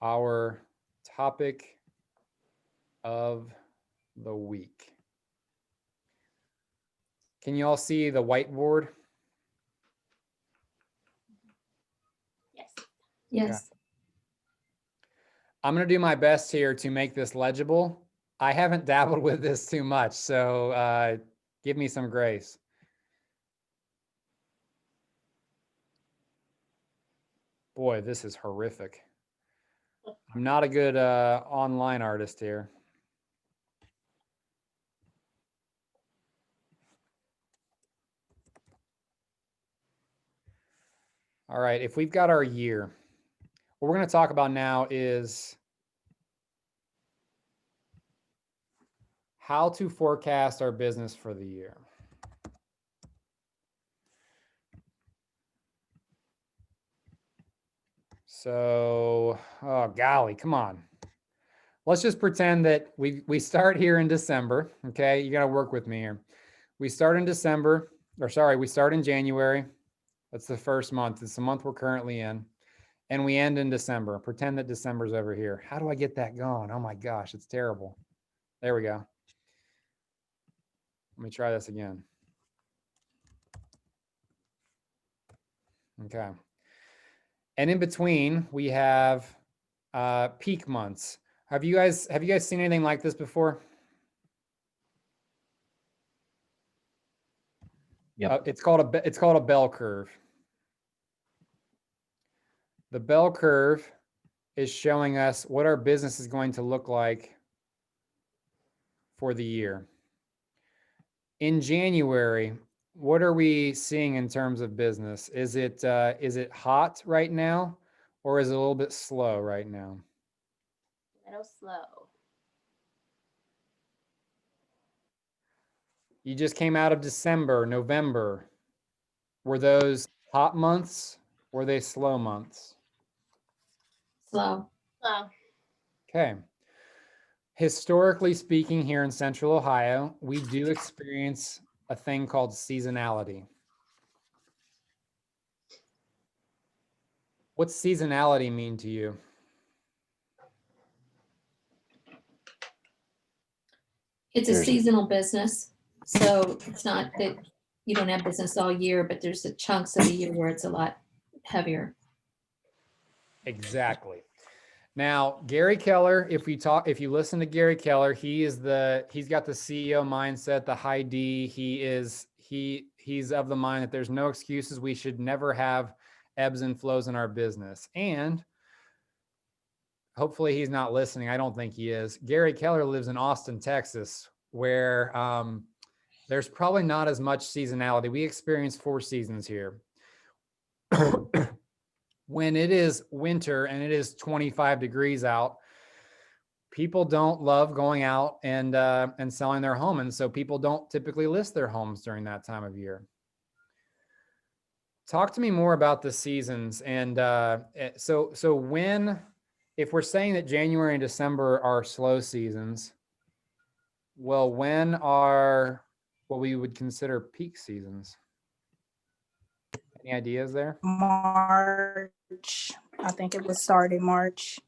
our topic of the week. Can you all see the whiteboard? Yes. Yes. I'm going to do my best here to make this legible. I haven't dabbled with this too much, so give me some grace. Boy, this is horrific. I'm not a good online artist here. All right, if we've got our year, what we're going to talk about now is how to forecast our business for the year. So, oh golly, come on. Let's just pretend that we start here in December, okay? You got to work with me here. We start in December, or sorry, we start in January. That's the first month. It's the month we're currently in. And we end in December. Pretend that December's over here. How do I get that going? Oh my gosh, it's terrible. There we go. Let me try this again. Okay. And in between, we have peak months. Have you guys seen anything like this before? Yep. It's called a bell curve. The bell curve is showing us what our business is going to look like for the year. In January, what are we seeing in terms of business? Is it hot right now, or is it a little bit slow right now? A little slow. You just came out of December, November. Were those hot months? Were they slow months? Slow. Slow. Okay. Historically speaking, here in Central Ohio, we do experience a thing called seasonality. What's seasonality mean to you? It's a There's- seasonal business. So it's not that you don't have business all year, but there's the chunks of the year where it's a lot heavier. Exactly. Now, Gary Keller, if you listen to Gary Keller, he's got the CEO mindset, the high D. He's of the mind that there's no excuses. We should never have ebbs and flows in our business. And hopefully he's not listening. I don't think he is. Gary Keller lives in Austin, Texas, where there's probably not as much seasonality. We experience 4 seasons here. When it is winter and it is 25 degrees out, people don't love going out and selling their home. And so people don't typically list their homes during that time of year. Talk to me more about the seasons. And so when, if we're saying that January and December are slow seasons, well, when are what we would consider peak seasons? Any ideas there? March. I think it was started March.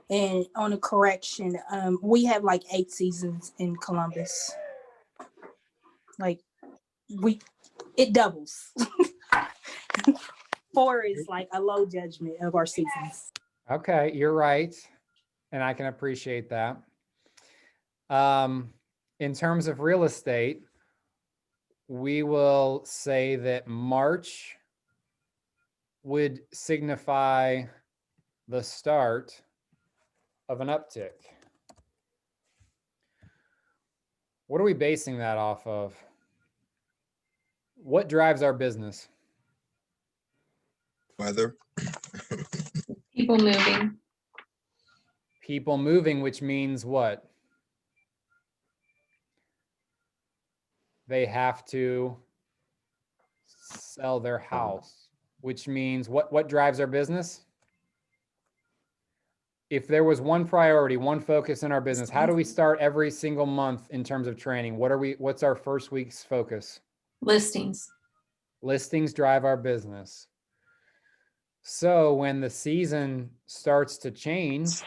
And on a correction, we have like 8 seasons in Columbus. Like it doubles. 4 is like a low judgment of our seasons. Okay, you're right. And I can appreciate that. In terms of real estate, we will say that March would signify the start of an uptick. What are we basing that off of? What drives our business? Weather. People moving. People moving, which means what? They have to sell their house, which means what drives our business? If there was one priority, one focus in our business, how do we start every single month in terms of training? What's our first week's focus? Listings. Listings drive our business. So when the season starts to change,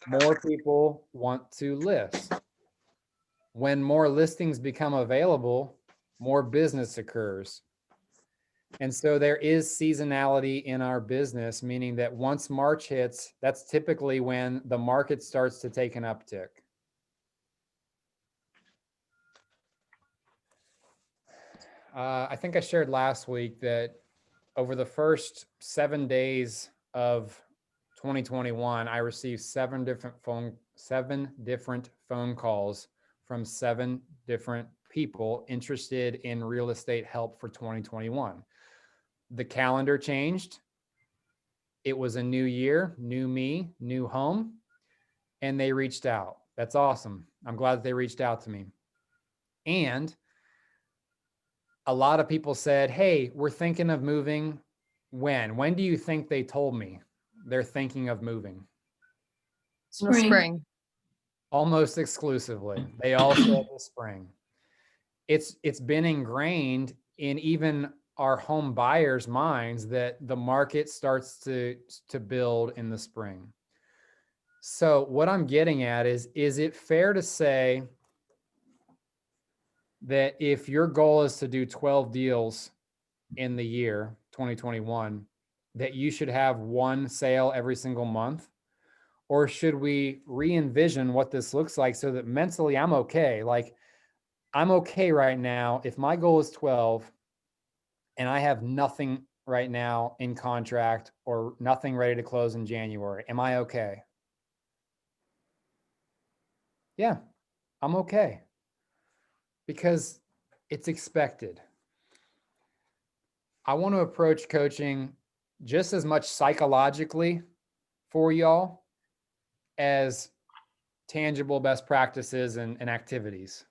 more people want to list. When more listings become available, more business occurs. And so there is seasonality in our business, meaning that once March hits, that's typically when the market starts to take an uptick. I think I shared last week that over the first 7 days of 2021, I received seven different phone calls from 7 different people interested in real estate help for 2021. The calendar changed. It was a new year, new me, new home, and they reached out. That's awesome. I'm glad that they reached out to me. And a lot of people said, hey, we're thinking of moving. When do you think they told me they're thinking of moving? In the Spring. spring. Almost exclusively. They all said the spring. It's been ingrained in even our home buyers' minds that the market starts to build in the spring. So what I'm getting at is it fair to say that if your goal is to do 12 deals in the year 2021, that you should have one sale every single month? Or should we re-envision what this looks like so that mentally I'm okay? Like, I'm okay right now. If my goal is 12 and I have nothing right now in contract or nothing ready to close in January, am I okay? Yeah, I'm okay. Because it's expected. I want to approach coaching just as much psychologically for y'all as tangible best practices and activities.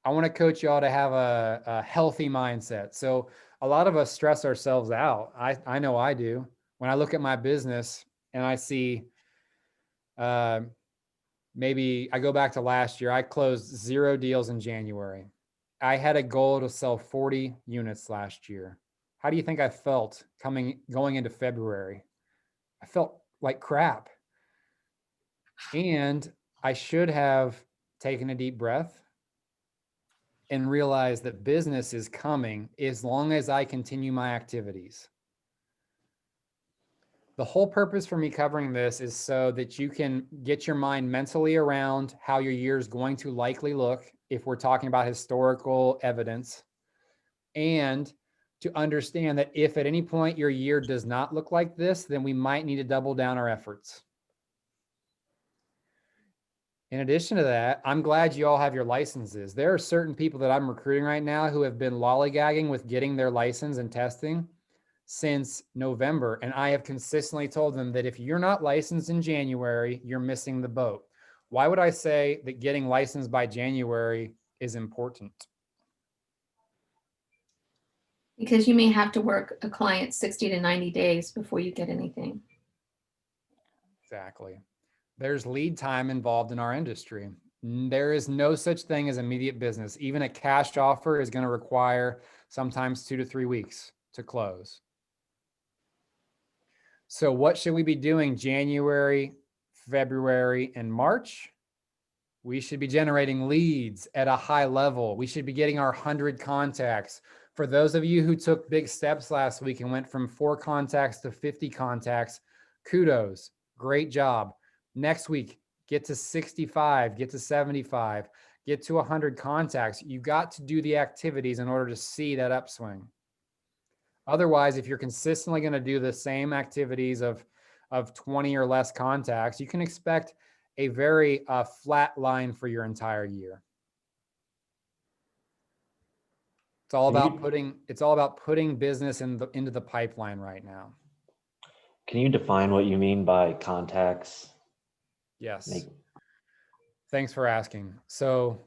I want to coach y'all to have a healthy mindset. So a lot of us stress ourselves out. I know I do. When I look at my business and I see, maybe I go back to last year, I closed 0 deals in January. I had a goal to sell 40 units last year. How do you think I felt going into February? I felt like crap. And I should have taken a deep breath and realized that business is coming as long as I continue my activities. The whole purpose for me covering this is so that you can get your mind mentally around how your year is going to likely look if we're talking about historical evidence, and to understand that if at any point your year does not look like this, then we might need to double down our efforts. In addition to that, I'm glad you all have your licenses. There are certain people that I'm recruiting right now who have been lollygagging with getting their license and testing since November. And I have consistently told them that if you're not licensed in January, you're missing the boat. Why would I say that getting licensed by January is important? Because you may have to work a client 60 to 90 days before you get anything. Exactly. There's lead time involved in our industry. There is no such thing as immediate business. Even a cash offer is going to require sometimes 2 to 3 weeks to close. So what should we be doing January, February, and March? We should be generating leads at a high level. We should be getting our 100 contacts. For those of you who took big steps last week and went from 4 contacts to 50 contacts, kudos, great job. Next week, get to 65, get to 75, get to 100 contacts. You got to do the activities in order to see that upswing. Otherwise, if you're consistently going to do the same activities of 20 or less contacts, you can expect a very flat line for your entire year. It's all about putting business into the pipeline right now. Can you define what you mean by contacts? Yes. Thanks for asking. So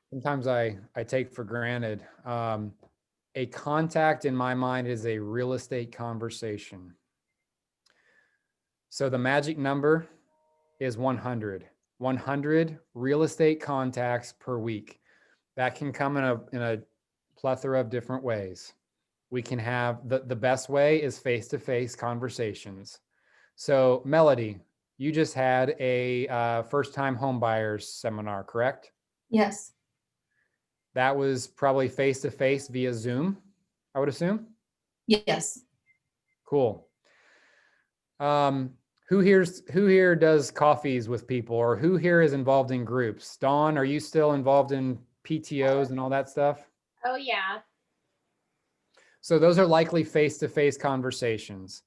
sometimes I take for granted, a contact in my mind is a real estate conversation. So the magic number is 100. 100 real estate contacts per week. That can come in a plethora of different ways. we can have the best way is face-to-face conversations. So Melody, you just had a first-time home buyers seminar, correct? Yes, That was probably face-to-face via Zoom, I would assume. yes. Cool. Who here does coffees with people, or who here is involved in groups? Dawn, are you still involved in PTOs and all that stuff? Oh, yeah. So those are likely face-to-face conversations.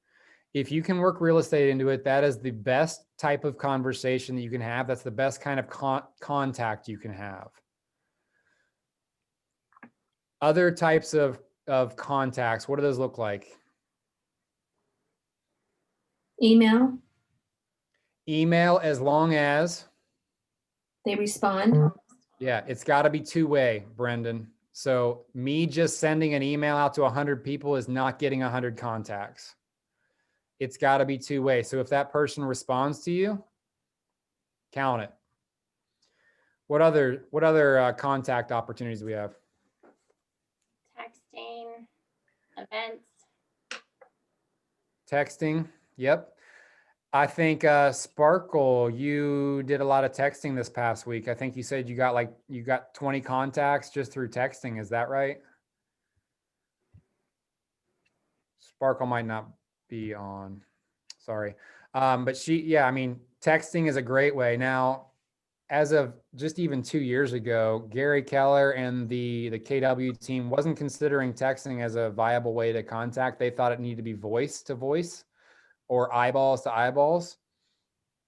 If you can work real estate into it, that is the best type of conversation that you can have. That's the best kind of contact you can have. Other types of contacts, what do those look like? Email, Email, as long as, they respond. yeah, it's got to be two-way, Brendan. So me just sending an email out to 100 people is not getting 100 contacts. It's got to be two-way. So if that person responds to you, count it. What other contact opportunities do we have? Texting, events. Texting. Yep. I think Sparkle, you did a lot of texting this past week. I think you said you got 20 contacts just through texting. Is that right? Sparkle might not be on. Sorry. But yeah, I mean, texting is a great way. Now, as of just even 2 years ago, Gary Keller and the KW team wasn't considering texting as a viable way to contact. They thought it needed to be voice to voice or eyeballs to eyeballs.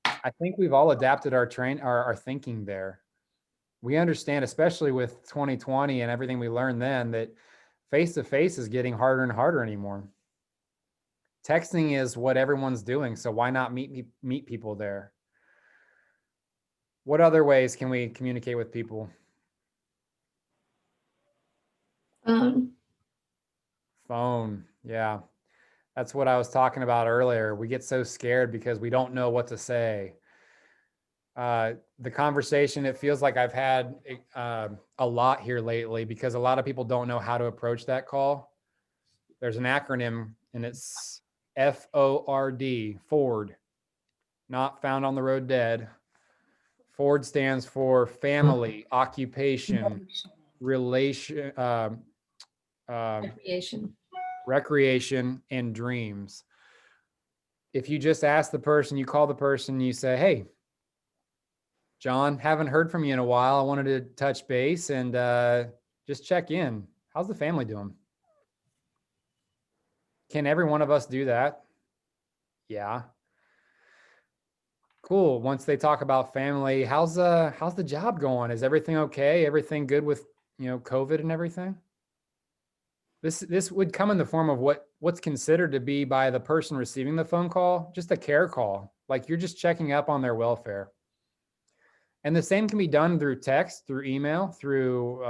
I think we've all adapted our thinking there. We understand, especially with 2020 and everything we learned then, that face-to-face is getting harder and harder anymore. Texting is what everyone's doing, so why not meet people there? What other ways can we communicate with people? Phone, yeah. That's what I was talking about earlier. We get so scared because we don't know what to say. The conversation, it feels like I've had a lot here lately because a lot of people don't know how to approach that call. There's an acronym and it's FORD, Ford, not found on the road dead. Ford stands for family, occupation, relation, recreation, and dreams. If you just ask the person, you call the person, you say, hey, John, haven't heard from you in a while. I wanted to touch base and just check in. How's the family doing? Can every one of us do that? Yeah. Cool. Once they talk about family, how's the job going? Is everything okay? Everything good with, COVID and everything? This would come in the form of what's considered to be by the person receiving the phone call, just a care call. Like you're just checking up on their welfare. And the same can be done through text, through email, through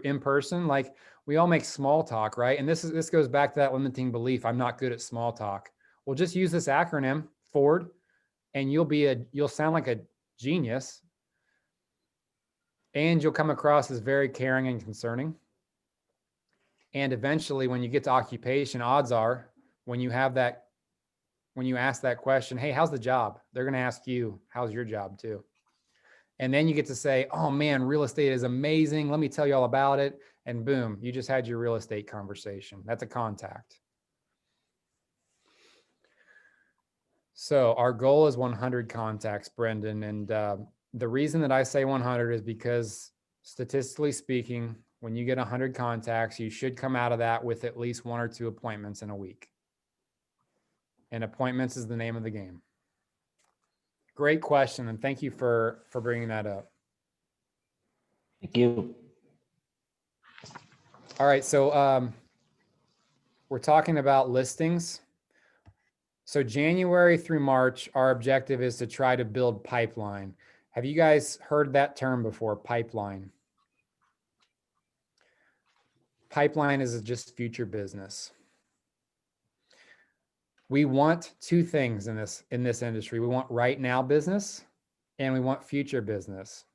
in person. Like we all make small talk, right? And this goes back to that limiting belief. I'm not good at small talk. Well, just use this acronym, FORD, and you'll sound like a genius. And you'll come across as very caring and concerning. And eventually when you get to occupation, odds are when you ask that question, hey, how's the job? They're going to ask you, how's your job too? And then you get to say, oh man, real estate is amazing. Let me tell you all about it. And boom, you just had your real estate conversation. That's a contact. So our goal is 100 contacts, Brendan. And the reason that I say 100 is because statistically speaking, when you get 100 contacts, you should come out of that with at least 1 or 2 appointments in a week. And appointments is the name of the game. Great question, and thank you for bringing that up. Thank you. All right, so we're talking about listings. So January through March, our objective is to try to build pipeline. Have you guys heard that term before, pipeline? Pipeline is just future business. We want 2 things in this industry. We want right now business and we want future business.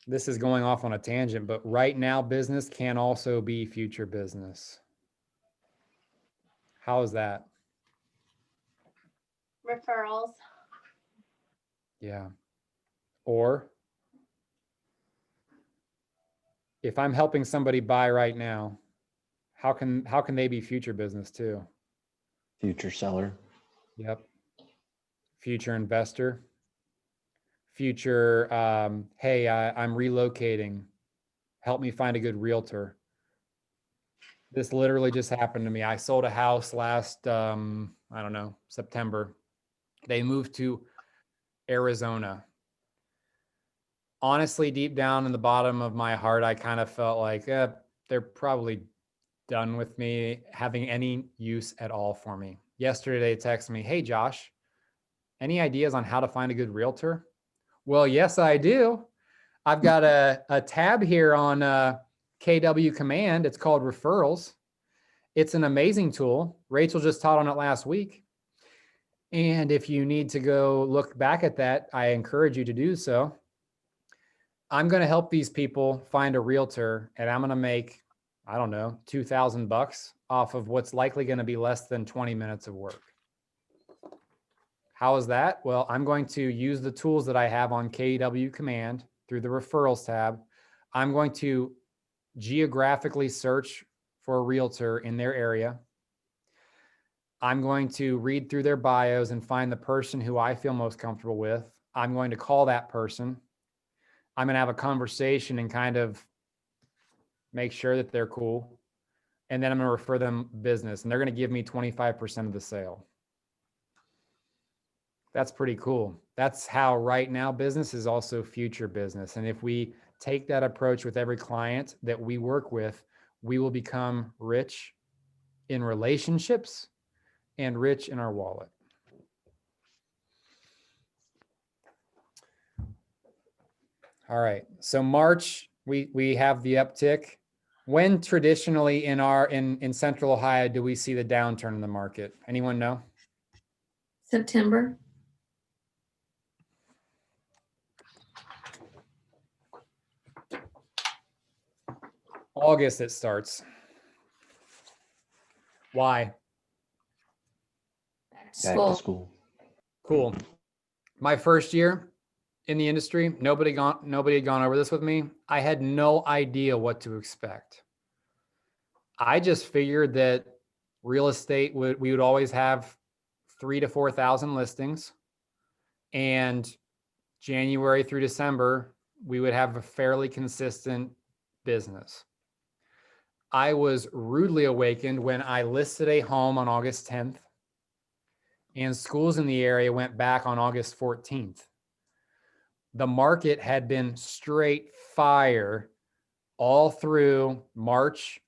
this is going off on a tangent, but right now business can also be future business. How is that? Referrals. Yeah. Or if I'm helping somebody buy right now, how can they be future business too? Future seller. Yep. Future investor. Future, hey, I'm relocating. Help me find a good realtor. This literally just happened to me. I sold a house last, I don't know, September. They moved to Arizona. Honestly, deep down in the bottom of my heart, I kind of felt like they're probably done with me having any use at all for me. Yesterday, they texted me, hey, Josh, any ideas on how to find a good realtor? Well, yes, I do. I've got a tab here on KW Command. It's called Referrals. It's an amazing tool. Rachel just taught on it last week. And if you need to go look back at that, I encourage you to do so. I'm going to help these people find a realtor, and I'm going to make, I don't know, $2,000 off of what's likely going to be less than 20 minutes of work. How is that? Well, I'm going to use the tools that I have on KW Command through the referrals tab. I'm going to geographically search for a realtor in their area. I'm going to read through their bios and find the person who I feel most comfortable with. I'm going to call that person. I'm going to have a conversation and kind of make sure that they're cool. And then I'm going to refer them business, and they're going to give me 25% of the sale. That's pretty cool. That's how right now business is also future business. And if we take that approach with every client that we work with, we will become rich in relationships and rich in our wallet. All right. So March, we have the uptick. When traditionally in Central Ohio do we see the downturn in the market? Anyone know? September. August it starts. Why? Back to Back school. to school. Cool. My first year in the industry, nobody had gone over this with me. I had no idea what to expect. I just figured that real estate we would always have 3,000 to 4,000 listings, and January through December we would have a fairly consistent business. I was rudely awakened when I listed a home on August 10th, and schools in the area went back on August 14th. The market had been straight fire all through March,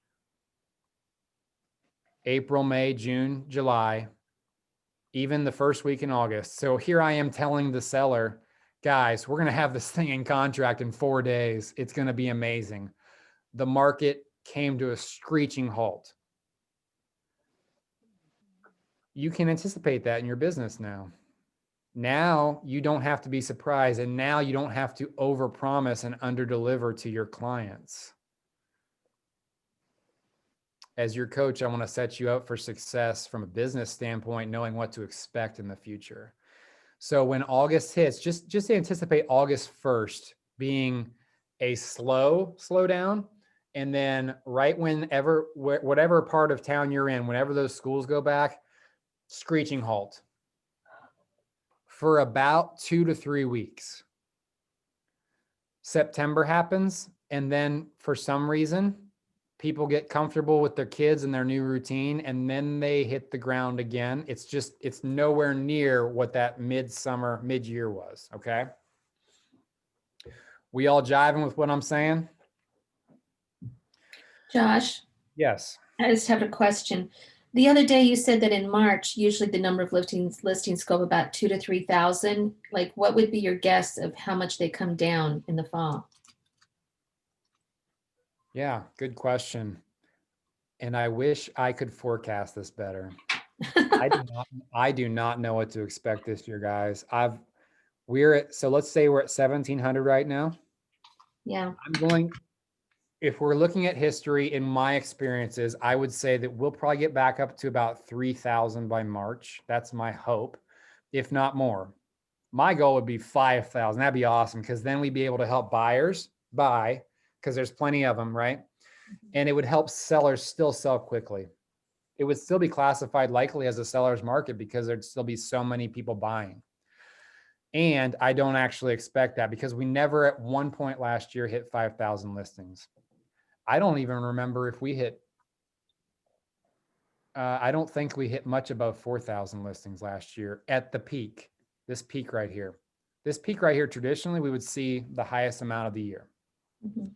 April, May, June, July, even the first week in August. So here I am telling the seller, guys, we're going to have this thing in contract in 4 days. It's going to be amazing. The market came to a screeching halt. You can anticipate that in your business now. Now you don't have to be surprised, and now you don't have to overpromise and underdeliver to your clients. As your coach, I want to set you up for success from a business standpoint, knowing what to expect in the future. So when August hits, just anticipate August 1st being a slowdown. And then right whenever, whatever part of town you're in, whenever those schools go back, screeching halt for about 2 to 3 weeks. September happens, and then for some reason, people get comfortable with their kids and their new routine, and then they hit the ground again. It's nowhere near what that mid-year was, okay? We all jiving with what I'm saying? Josh, Yes. I just have a question. The other day you said that in March, usually the number of listings go up about 2,000 to 3,000. Like, what would be your guess of how much they come down in the fall? Yeah, good question. And I wish I could forecast this better. I do not know what to expect this year, guys. So let's say we're at 1,700 right now. Yeah. If we're looking at history, in my experiences, I would say that we'll probably get back up to about 3,000 by March. That's my hope, if not more. My goal would be 5,000. That'd be awesome, because then we'd be able to help buyers buy, because there's plenty of them, right? And it would help sellers still sell quickly. It would still be classified likely as a seller's market because there'd still be so many people buying. And I don't actually expect that, because we never at one point last year hit 5,000 listings. I don't even remember if we hit, I don't think we hit much above 4,000 listings last year at the peak, this peak right here. This peak right here, traditionally, we would see the highest amount of the year. Mhm.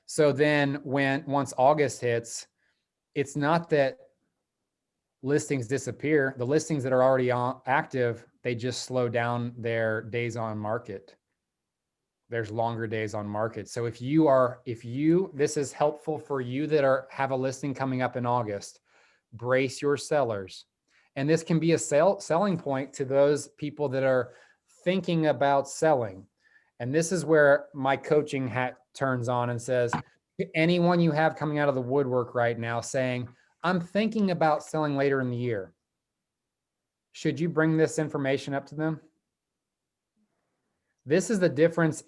So then once August hits, it's not that listings disappear. The listings that are already active, they just slow down their days on market. There's longer days on market. So this is helpful for you that have a listing coming up in August. Brace your sellers. And this can be a selling point to those people that are thinking about selling. And this is where my coaching hat turns on and says, anyone you have coming out of the woodwork right now saying, I'm thinking about selling later in the year, should you bring this information up to them? This is the difference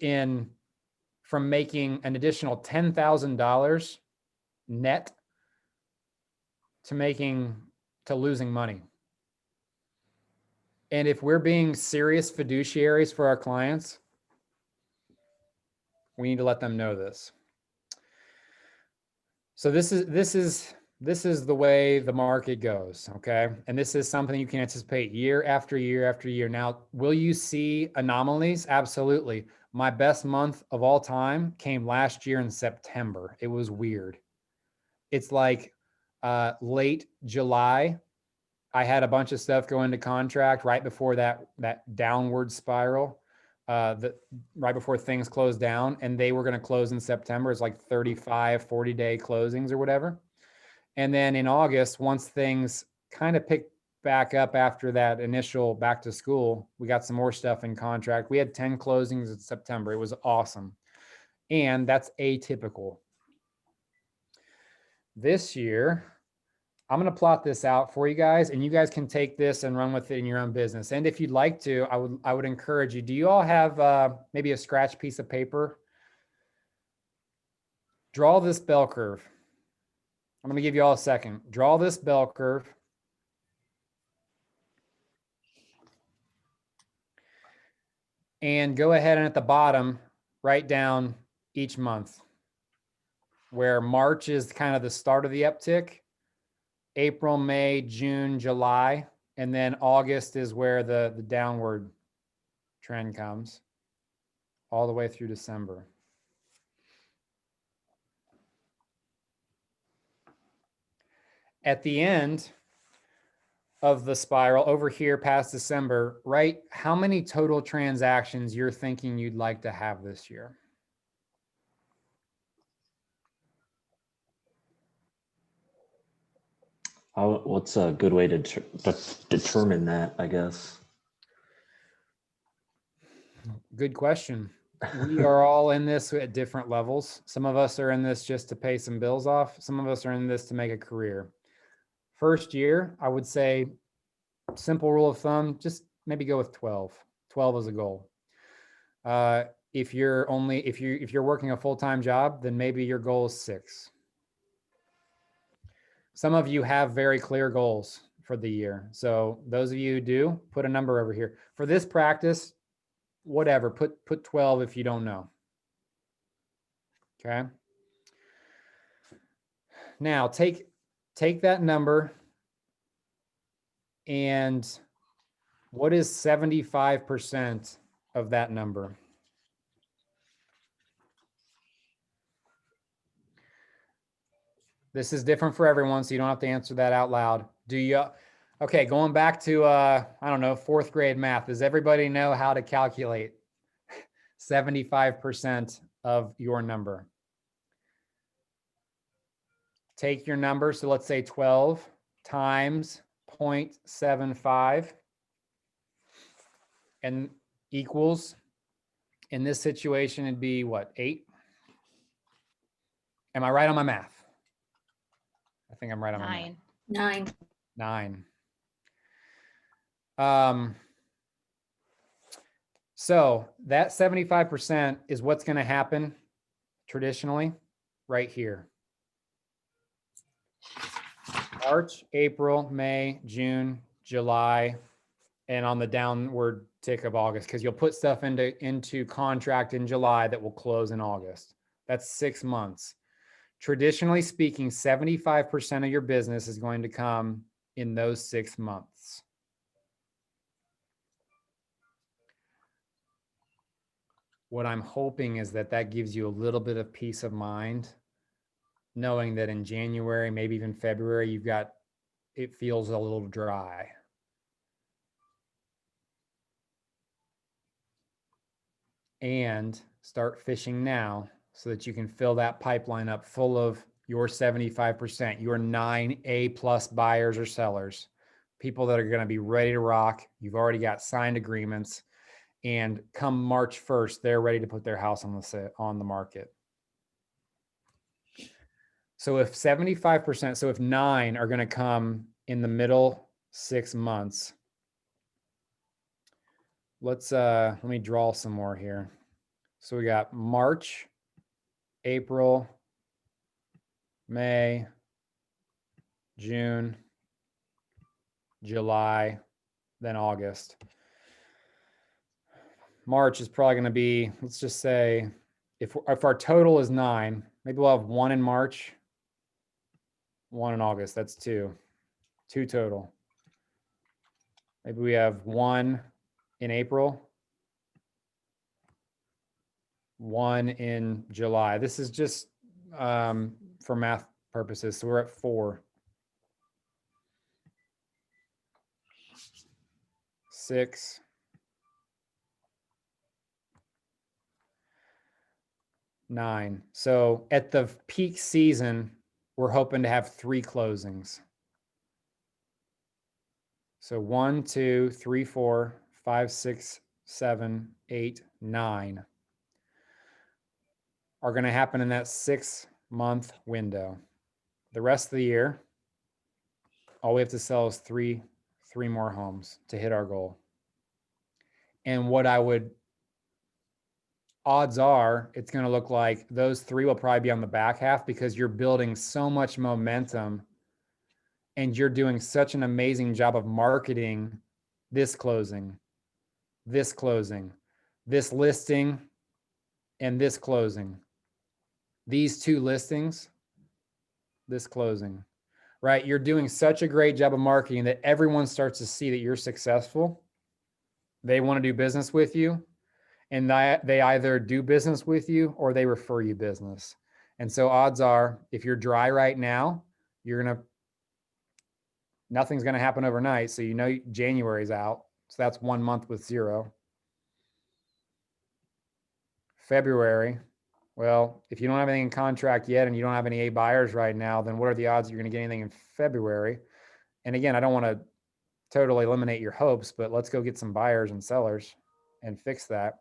from making an additional $10,000 net to losing money. And if we're being serious fiduciaries for our clients, we need to let them know this. So this is the way the market goes, okay? And this is something you can anticipate year after year after year. Now, will you see anomalies? Absolutely. My best month of all time came last year in September. It was weird. It's like late July, I had a bunch of stuff go into contract right before that downward spiral, right before things closed down, and they were going to close in September. It's like 35, 40-day closings or whatever. And then in August, once things kind of picked back up after that initial back to school, we got some more stuff in contract. We had 10 closings in September. It was awesome. And that's atypical. This year, I'm going to plot this out for you guys, and you guys can take this and run with it in your own business. And if you'd like to, I would encourage you. Do you all have maybe a scratch piece of paper? Draw this bell curve. I'm going to give you all a second. Draw this bell curve. And go ahead and at the bottom, write down each month, where March is kind of the start of the uptick. April, May, June, July, and then August is where the downward trend comes all the way through December. At the end of the spiral over here past December, write how many total transactions you're thinking you'd like to have this year. What's a good way to determine that, I guess? Good question. We are all in this at different levels. Some of us are in this just to pay some bills off. Some of us are in this to make a career. First year, I would say, simple rule of thumb, just maybe go with 12. 12 is a goal. If you're working a full-time job, then maybe your goal is 6. Some of you have very clear goals for the year. So those of you who do, put a number over here. For this practice, whatever, put 12 if you don't know. Okay. Now take that number, and what is 75% of that number? This is different for everyone, so you don't have to answer that out loud. Okay, going back to, I don't know, 4th grade math. Does everybody know how to calculate 75% of your number? Take your number, so let's say 12 times 0.75 and equals, in this situation, it'd be what, 8? Am I right on my math? I think I'm right on my math. 9. 9. 9. So that 75% is what's going to happen traditionally right here. March, April, May, June, July, and on the downward tick of August, because you'll put stuff into contract in July that will close in August. That's 6 months. Traditionally speaking, 75% of your business is going to come in those 6 months. What I'm hoping is that that gives you a little bit of peace of mind, knowing that in January, maybe even February, it feels a little dry. And start fishing now so that you can fill that pipeline up full of your 75%, your 9A+ buyers or sellers, people that are going to be ready to rock. You've already got signed agreements, and come March 1st, they're ready to put their house on the market. So if 75%, so if 9 are going to come in the middle 6 months, let me draw some more here. So we got March, April, May, June, July, then August. March is probably going to be, let's just say, if our total is 9, maybe we'll have 1 in March, 1 in August. That's 2 total. Maybe we have 1 in April, 1 in July. This is just for math purposes. So we're at 4. 6. 9. So at the peak season, we're hoping to have 3 closings. So 1, 2, 3, 4, 5, 6, 7, 8, 9 are going to happen in that 6-month window. The rest of the year, all we have to sell is three more homes to hit our goal. And what odds are it's going to look like those 3 will probably be on the back half, because you're building so much momentum and you're doing such an amazing job of marketing this closing, this listing, and this closing. These 2 listings, this closing, right? You're doing such a great job of marketing that everyone starts to see that you're successful. They want to do business with you, and they either do business with you or they refer you business. And so odds are, if you're dry right now, nothing's going to happen overnight. So January's out. So that's 1 month with 0. February, well, if you don't have anything in contract yet and you don't have any A buyers right now, then what are the odds that you're going to get anything in February? And again, I don't want to totally eliminate your hopes, but let's go get some buyers and sellers and fix that.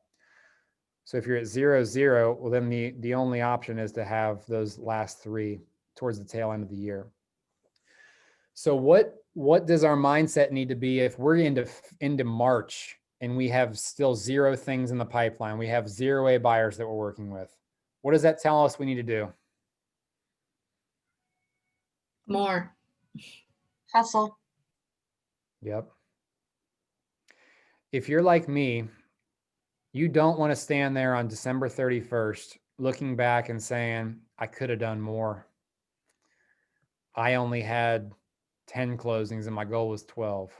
So if you're at 0-0, well, then the only option is to have those last 3 towards the tail end of the year. So what does our mindset need to be if we're into March and we have still 0 things in the pipeline? We have 0 A buyers that we're working with. What does that tell us we need to do? More. Hustle. Yep. If you're like me, you don't want to stand there on December 31st looking back and saying, I could have done more. I only had 10 closings and my goal was 12.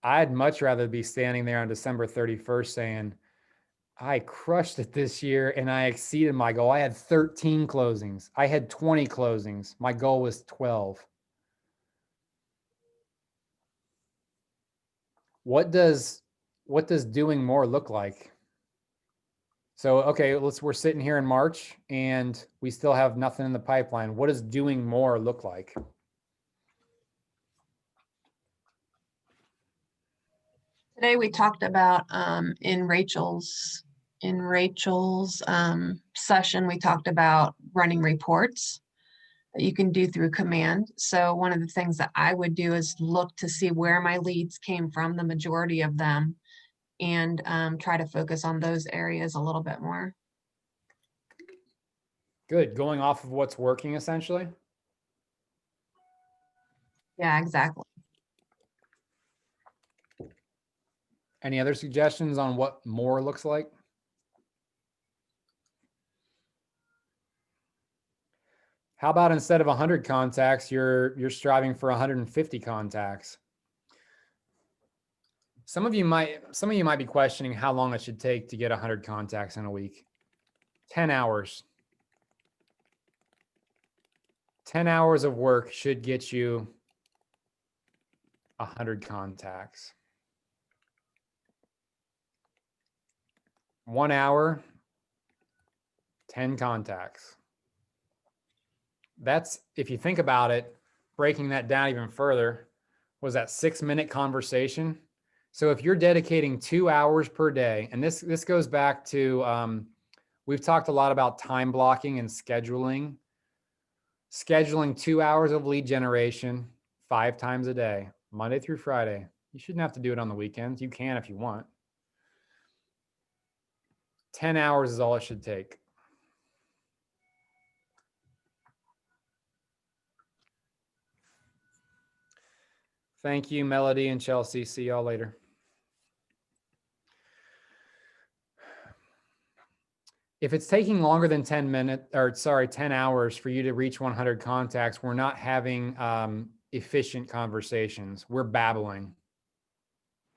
I'd much rather be standing there on December 31st saying, I crushed it this year and I exceeded my goal. I had 13 closings. I had 20 closings. My goal was 12. What does doing more look like? So, okay, we're sitting here in March and we still have nothing in the pipeline. What does doing more look like? Today we talked about in Rachel's In Rachel's session, we talked about running reports that you can do through command. So one of the things that I would do is look to see where my leads came from, the majority of them, and try to focus on those areas a little bit more. Good. Going off of what's working essentially. Yeah, exactly. Any other suggestions on what more looks like? How about instead of 100 contacts, you're striving for 150 contacts? Some of you might be questioning how long it should take to get 100 contacts in a week. 10 hours. 10 hours of work should get you 100 contacts. 1 hour, 10 contacts. That's, if you think about it, breaking that down even further, was that 6-minute conversation? So if you're dedicating 2 hours per day, and this goes back to, we've talked a lot about time blocking and scheduling. Scheduling 2 hours of lead generation 5 times a day, Monday through Friday. You shouldn't have to do it on the weekends. You can if you want. 10 hours is all it should take. Thank you, Melody and Chelsea. See y'all later. If it's taking longer than 10 hours for you to reach 100 contacts, we're not having efficient conversations. We're babbling.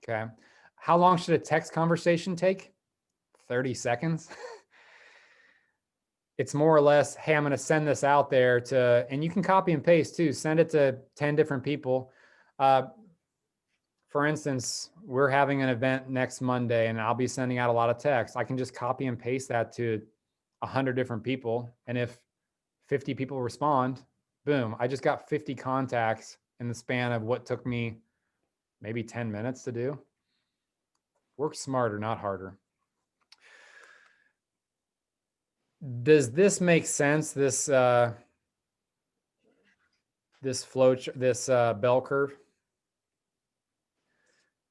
Okay. How long should a text conversation take? 30 seconds. It's more or less, hey, I'm going to send this out there to, and you can copy and paste too. Send it to 10 different people. For instance, we're having an event next Monday and I'll be sending out a lot of text. I can just copy and paste that to 100 different people. And if 50 people respond, boom, I just got 50 contacts in the span of what took me maybe 10 minutes to do. Work smarter, not harder. Does this make sense? This bell curve?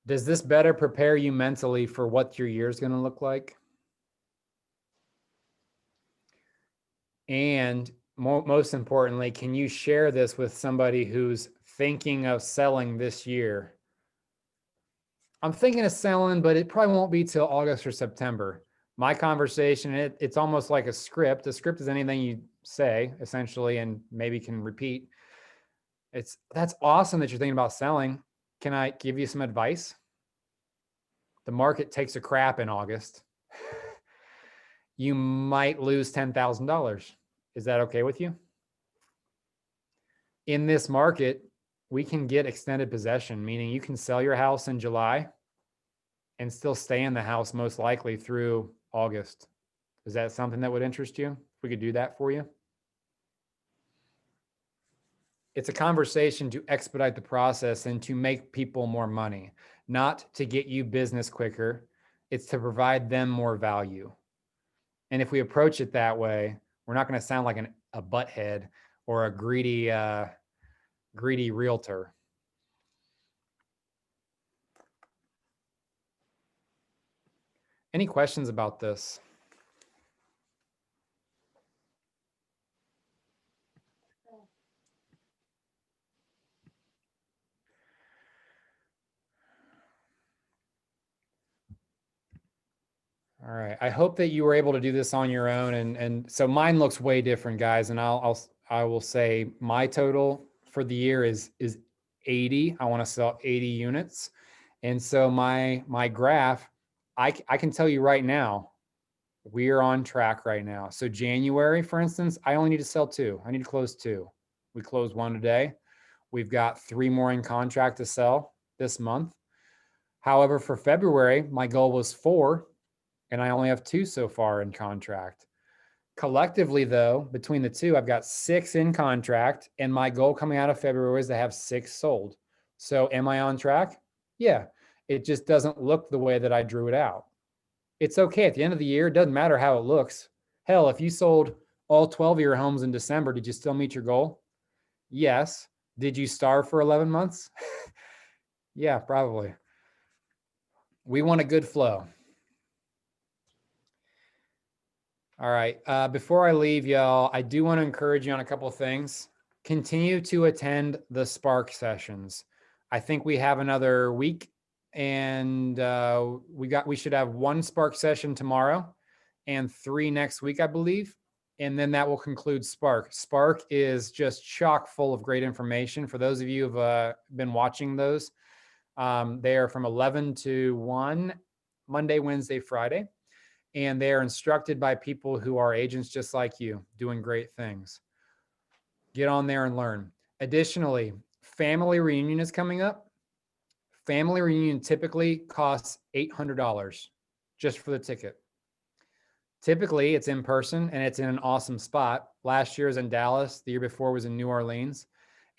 Does this better prepare you mentally for what your year is going to look like? And most importantly, can you share this with somebody who's thinking of selling this year? I'm thinking of selling, but it probably won't be till August or September. My conversation, it's almost like a script. A script is anything you say, essentially, and maybe can repeat. That's awesome that you're thinking about selling. Can I give you some advice? The market takes a crap in August. You might lose $10,000. Is that okay with you? In this market, we can get extended possession, meaning you can sell your house in July and still stay in the house most likely through August. Is that something that would interest you? If we could do that for you? It's a conversation to expedite the process and to make people more money, not to get you business quicker. It's to provide them more value. And if we approach it that way, we're not going to sound like a butthead or a greedy realtor. Any questions about this? All right. I hope that you were able to do this on your own. And so mine looks way different, guys. And I will say my total for the year is 80. I want to sell 80 units. And so my graph, I can tell you right now, we are on track right now. So January, for instance, I only need to sell 2. I need to close 2. We closed 1 today. We've got 3 more in contract to sell this month. However, for February, my goal was 4. And I only have 2 so far in contract. Collectively, though, between the 2, I've got 6 in contract, and my goal coming out of February is to have 6 sold. So am I on track? Yeah, it just doesn't look the way that I drew it out. It's okay. At the end of the year, it doesn't matter how it looks. Hell, if you sold all 12 of your homes in December, did you still meet your goal? Yes. Did you starve for 11 months? Yeah, probably. We want a good flow. All right. Before I leave, y'all, I do want to encourage you on a couple of things. Continue to attend the Spark sessions. I think we have another week, and we should have 1 Spark session tomorrow and 3 next week, I believe. And then that will conclude Spark. Spark is just chock full of great information. For those of you who've been watching those, they are from 11 to 1, Monday, Wednesday, Friday. And they are instructed by people who are agents just like you, doing great things. Get on there and learn. Additionally, family reunion is coming up. Family reunion typically costs $800 just for the ticket. Typically, it's in person and it's in an awesome spot. Last year was in Dallas. The year before was in New Orleans.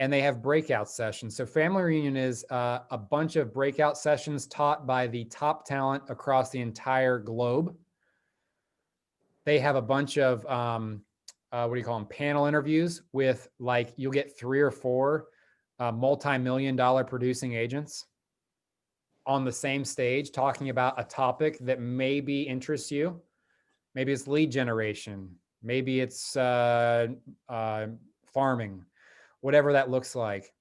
And they have breakout sessions. So family reunion is a bunch of breakout sessions taught by the top talent across the entire globe. They have a bunch of, what do you call them, panel interviews with, like, you'll get 3 or 4 multi-million-dollar producing agents on the same stage talking about a topic that maybe interests you. Maybe it's lead generation. Maybe it's farming, whatever that looks like.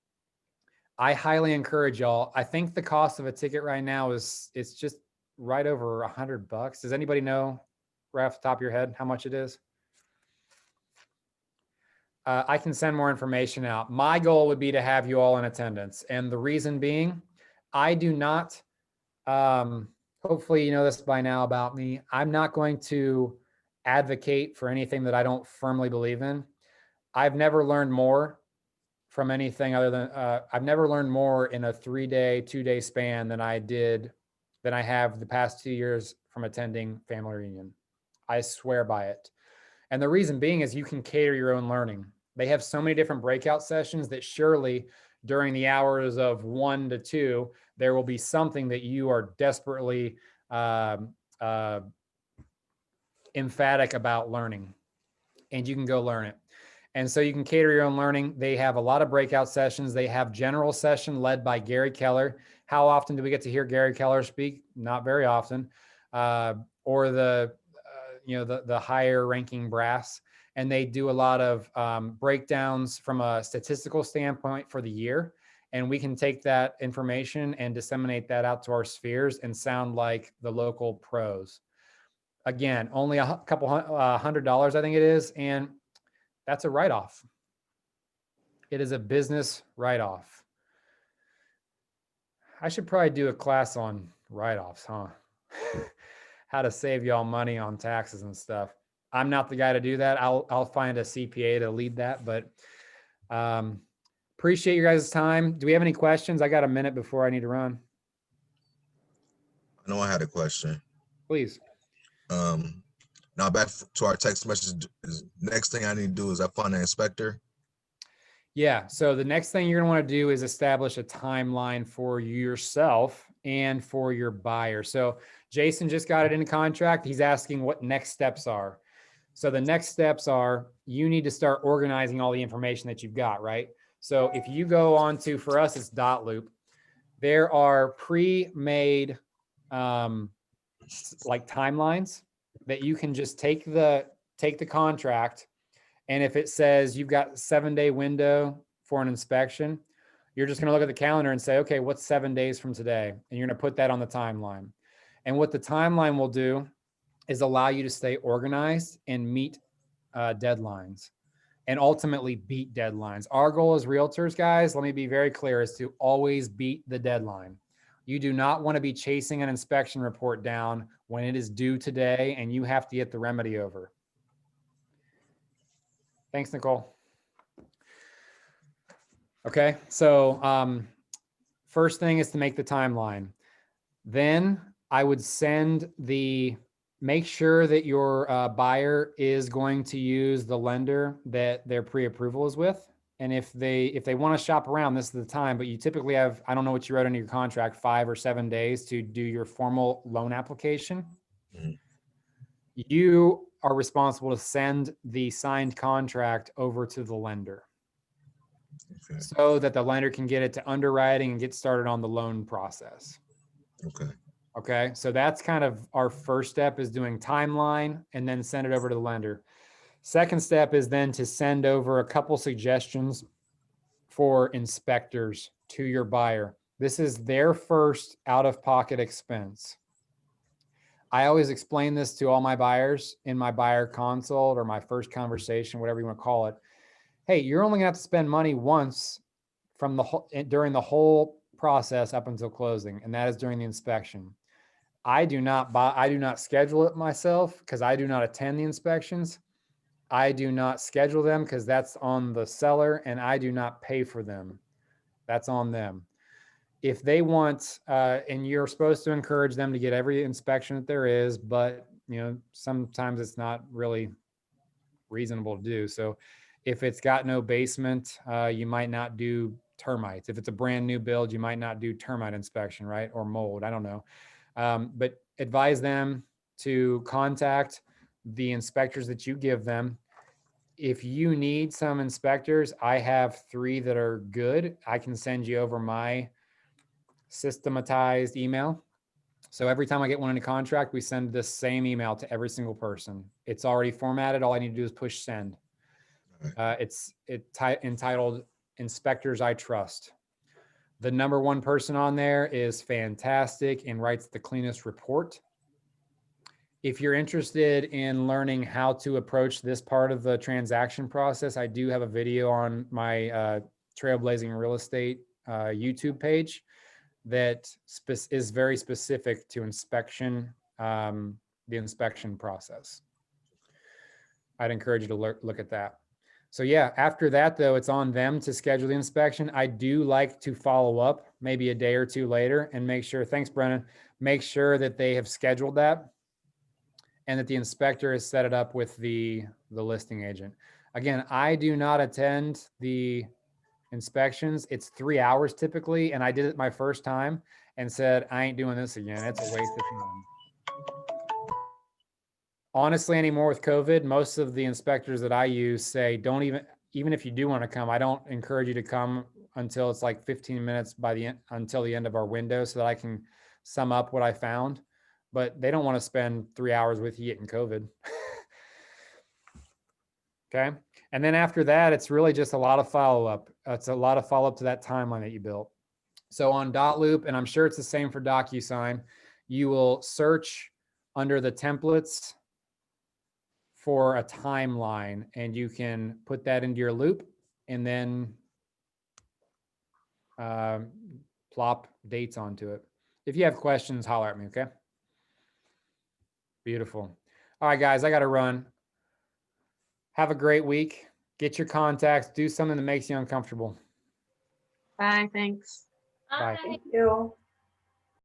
I highly encourage y'all. I think the cost of a ticket right now it's just right over $100. Does anybody know right off the top of your head how much it is? I can send more information out. My goal would be to have you all in attendance. And the reason being, I do not, hopefully you know this by now about me, I'm not going to advocate for anything that I don't firmly believe in. I've never learned more from anything other than, I've never learned more in a 3-day, 2-day span than I have the past 2 years from attending family reunion. I swear by it. And the reason being is you can cater your own learning. They have so many different breakout sessions that surely during the hours of 1 to 2, there will be something that you are desperately emphatic about learning, and you can go learn it. And so you can cater your own learning. They have a lot of breakout sessions. They have general session led by Gary Keller. How often do we get to hear Gary Keller speak? Not very often. Or the higher ranking brass. And they do a lot of breakdowns from a statistical standpoint for the year. And we can take that information and disseminate that out to our spheres and sound like the local pros. Again, only a couple $100, I think it is. And that's a write-off. It is a business write-off. I should probably do a class on write-offs, huh? How to save y'all money on taxes and stuff. I'm not the guy to do that. I'll find a CPA to lead that, but appreciate your guys' time. Do we have any questions? I got a minute before I need to run. I know I had a question. Please. Now back to our text message. Next thing I need to do is I find an inspector. Yeah. So the next thing you're going to want to do is establish a timeline for yourself and for your buyer. So Jason just got it in contract. He's asking what next steps are. So the next steps are you need to start organizing all the information that you've got, right? So if you go on to, for us, it's Dotloop. There are pre-made like timelines that you can just take the contract. And if it says you've got a 7-day window for an inspection, you're just going to look at the calendar and say, okay, what's 7 days from today? And you're going to put that on the timeline. And what the timeline will do is allow you to stay organized and meet deadlines and ultimately beat deadlines. Our goal as realtors, guys, let me be very clear, is to always beat the deadline. You do not want to be chasing an inspection report down when it is due today and you have to get the remedy over. Thanks, Nicole. Okay, so first thing is to make the timeline. Then I would make sure that your buyer is going to use the lender that their pre-approval is with. And if they want to shop around, this is the time, but you typically have, I don't know what you wrote into your contract, 5 or 7 days to do your formal loan application. Mhm. You are responsible to send the signed contract over to the lender Okay, so that the lender can get it to underwriting and get started on the loan process. okay, Okay, so that's kind of our first step, is doing timeline and then send it over to the lender. Second step is then to send over a couple suggestions for inspectors to your buyer. This is their first out-of-pocket expense. I always explain this to all my buyers in my buyer consult or my first conversation, whatever you want to call it. Hey, you're only gonna have to spend money once from the whole during the whole process up until closing, and that is during the inspection. I do not schedule it myself because I do not attend the inspections. I do not schedule them because that's on the seller, and I do not pay for them. That's on them. If they want, and you're supposed to encourage them to get every inspection that there is, but sometimes it's not really reasonable to do. So if it's got no basement, you might not do termites. If it's a brand new build, you might not do termite inspection, right? Or mold, I don't know. But advise them to contact the inspectors that you give them. If you need some inspectors, I have 3 that are good. I can send you over my systematized email. So every time I get one in a contract, we send this same email to every single person. It's already formatted. All I need to do is push send. It's entitled Inspectors I Trust. The number 1 person on there is fantastic and writes the cleanest report. If you're interested in learning how to approach this part of the transaction process, I do have a video on my Trailblazing Real Estate YouTube page that is very specific to inspection, the inspection process. I'd encourage you to look at that. So yeah, after that though, it's on them to schedule the inspection. I do like to follow up maybe a day or 2 later and make sure, thanks Brennan, make sure that they have scheduled that and that the inspector has set it up with the listing agent. Again, I do not attend the inspections. It's 3 hours typically, and I did it my first time and said, I ain't doing this again. It's a waste of time. Honestly, anymore with COVID, most of the inspectors that I use say, don't even if you do want to come, I don't encourage you to come until it's like 15 minutes until the end of our window so that I can sum up what I found. But they don't want to spend 3 hours with you getting COVID. Okay. And then after that, it's really just a lot of follow-up. It's a lot of follow-up to that timeline that you built. So on Dotloop, and I'm sure it's the same for DocuSign, you will search under the templates for a timeline, and you can put that into your loop and then plop dates onto it. If you have questions, holler at me, okay? Beautiful. All right, guys, I got to run. Have a great week. Get your contacts. Do something that makes you uncomfortable. Bye, thanks. Bye. Bye. Thank you.